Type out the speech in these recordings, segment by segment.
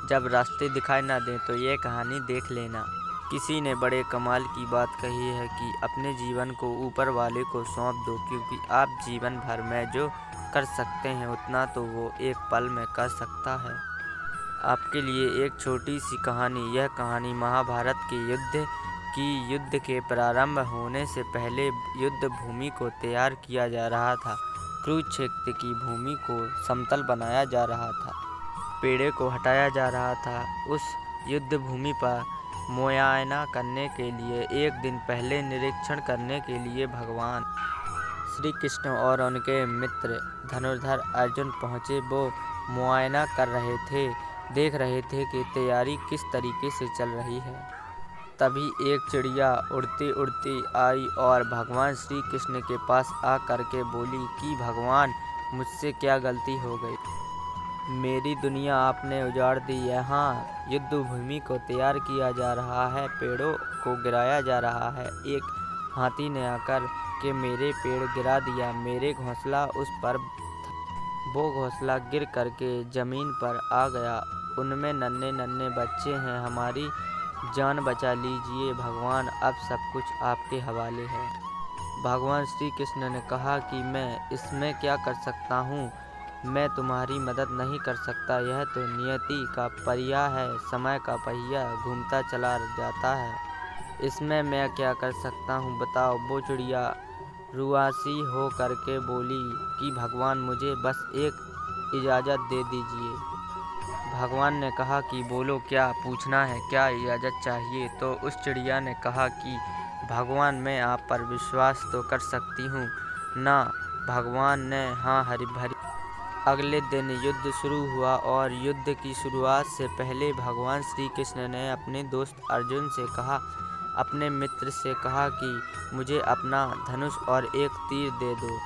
जब रास्ते दिखाई ना दें तो ये कहानी देख लेना। किसी ने बड़े कमाल की बात कही है कि अपने जीवन को ऊपर वाले को सौंप दो, क्योंकि आप जीवन भर में जो कर सकते हैं उतना तो वो एक पल में कर सकता है। आपके लिए एक छोटी सी कहानी। यह कहानी महाभारत के युद्ध के प्रारंभ होने से पहले युद्ध भूमि को तैयार किया जा रहा था। कुरुक्षेत्र की भूमि को समतल बनाया जा रहा था, पेड़ों को हटाया जा रहा था। उस युद्ध भूमि पर मुआयना करने के लिए एक दिन पहले निरीक्षण करने के लिए भगवान श्री कृष्ण और उनके मित्र धनुर्धर अर्जुन पहुँचे। वो मुआयना कर रहे थे, देख रहे थे कि तैयारी किस तरीके से चल रही है। तभी एक चिड़िया उड़ती उड़ती आई और भगवान श्री कृष्ण के पास आ करके बोली कि भगवान, मुझसे क्या गलती हो गई? मेरी दुनिया आपने उजाड़ दी। यहाँ युद्ध भूमि को तैयार किया जा रहा है, पेड़ों को गिराया जा रहा है। एक हाथी ने आकर के मेरे पेड़ गिरा दिया। मेरे घोंसला उस पर वो घोंसला गिर करके जमीन पर आ गया। उनमें नन्हे नन्हे बच्चे हैं। हमारी जान बचा लीजिए भगवान, अब सब कुछ आपके हवाले है। भगवान श्री कृष्ण ने कहा कि मैं इसमें क्या कर सकता हूँ? मैं तुम्हारी मदद नहीं कर सकता। यह तो नियति का पहिया है, समय का पहिया घूमता चला जाता है। इसमें मैं क्या कर सकता हूँ बताओ? वो चिड़िया रुआसी हो करके बोली कि भगवान, मुझे बस एक इजाज़त दे दीजिए। भगवान ने कहा कि बोलो, क्या पूछना है, क्या इजाज़त चाहिए? तो उस चिड़िया ने कहा कि भगवान, मैं आप पर विश्वास तो कर सकती हूँ ना? भगवान ने हाँ हरी भरी। अगले दिन युद्ध शुरू हुआ और युद्ध की शुरुआत से पहले भगवान श्री कृष्ण ने अपने दोस्त अर्जुन से कहा, अपने मित्र से कहा कि मुझे अपना धनुष और एक तीर दे दो,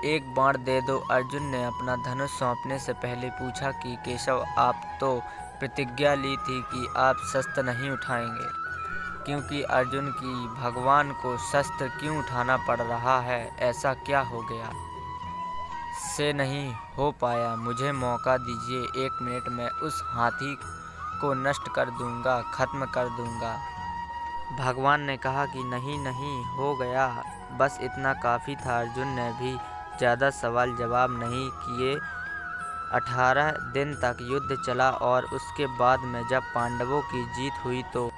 एक बाण दे दो। अर्जुन ने अपना धनुष सौंपने से पहले पूछा कि केशव, आप तो प्रतिज्ञा ली थी कि आप शस्त्र नहीं उठाएंगे, क्योंकि अर्जुन की भगवान को शस्त्र क्यों उठाना पड़ रहा है? ऐसा क्या हो गया से नहीं हो पाया? मुझे मौका दीजिए, 1 मिनट में उस हाथी को नष्ट कर दूंगा, खत्म कर दूंगा। भगवान ने कहा कि नहीं नहीं, हो गया, बस इतना काफ़ी था। अर्जुन ने भी ज़्यादा सवाल जवाब नहीं किए। 18 दिन तक युद्ध चला और उसके बाद में जब पांडवों की जीत हुई तो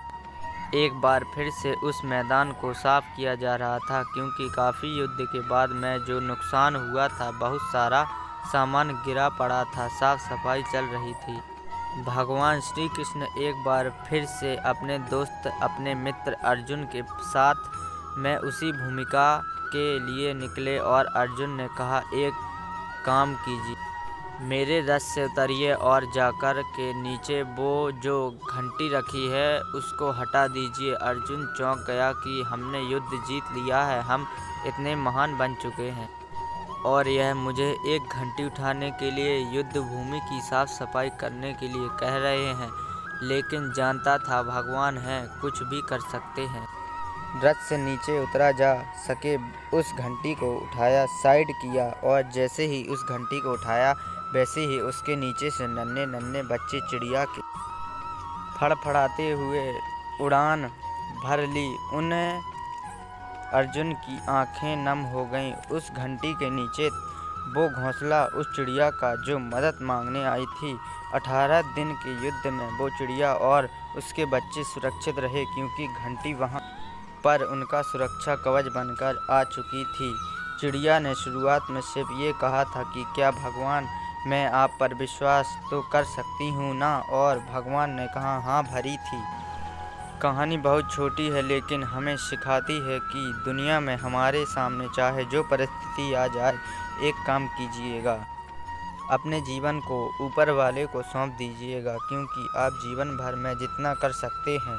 एक बार फिर से उस मैदान को साफ किया जा रहा था, क्योंकि काफ़ी युद्ध के बाद में जो नुकसान हुआ था, बहुत सारा सामान गिरा पड़ा था, साफ सफाई चल रही थी। भगवान श्री कृष्ण एक बार फिर से अपने दोस्त, अपने मित्र अर्जुन के साथ में उसी भूमिका के लिए निकले और अर्जुन ने कहा, एक काम कीजिए, मेरे रथ से उतरिए और जाकर के नीचे वो जो घंटी रखी है उसको हटा दीजिए। अर्जुन चौंक गया कि हमने युद्ध जीत लिया है, हम इतने महान बन चुके हैं और यह मुझे एक घंटी उठाने के लिए, युद्ध भूमि की साफ सफाई करने के लिए कह रहे हैं। लेकिन जानता था भगवान हैं, कुछ भी कर सकते हैं। रथ से नीचे उतरा जा सके, उस घंटी को उठाया, साइड किया और जैसे ही उस घंटी को उठाया वैसे ही उसके नीचे से नन्हे नन्हे बच्चे चिड़िया के फड़फड़ाते हुए उड़ान भर ली। उन्हें अर्जुन की आंखें नम हो गईं। उस घंटी के नीचे वो घोंसला उस चिड़िया का जो मदद मांगने आई थी। 18 दिन के युद्ध में वो चिड़िया और उसके बच्चे सुरक्षित रहे, क्योंकि घंटी वहां पर उनका सुरक्षा कवच बनकर आ चुकी थी। चिड़िया ने शुरुआत में सिर्फ ये कहा था कि क्या भगवान, मैं आप पर विश्वास तो कर सकती हूँ ना? और भगवान ने कहा हाँ भरी थी। कहानी बहुत छोटी है, लेकिन हमें सिखाती है कि दुनिया में हमारे सामने चाहे जो परिस्थिति आ जाए, एक काम कीजिएगा, अपने जीवन को ऊपर वाले को सौंप दीजिएगा, क्योंकि आप जीवन भर में जितना कर सकते हैं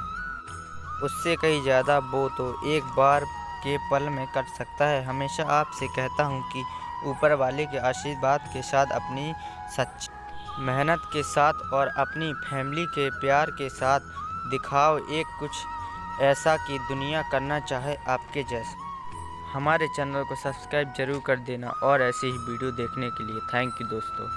उससे कहीं ज़्यादा वो तो एक बार के पल में कर सकता है। हमेशा आपसे कहता हूँ कि ऊपर वाले के आशीर्वाद के साथ, अपनी सच्ची मेहनत के साथ और अपनी फैमिली के प्यार के साथ दिखाओ एक कुछ ऐसा कि दुनिया करना चाहे आपके जैसा। हमारे चैनल को सब्सक्राइब जरूर कर देना और ऐसे ही वीडियो देखने के लिए थैंक यू दोस्तों।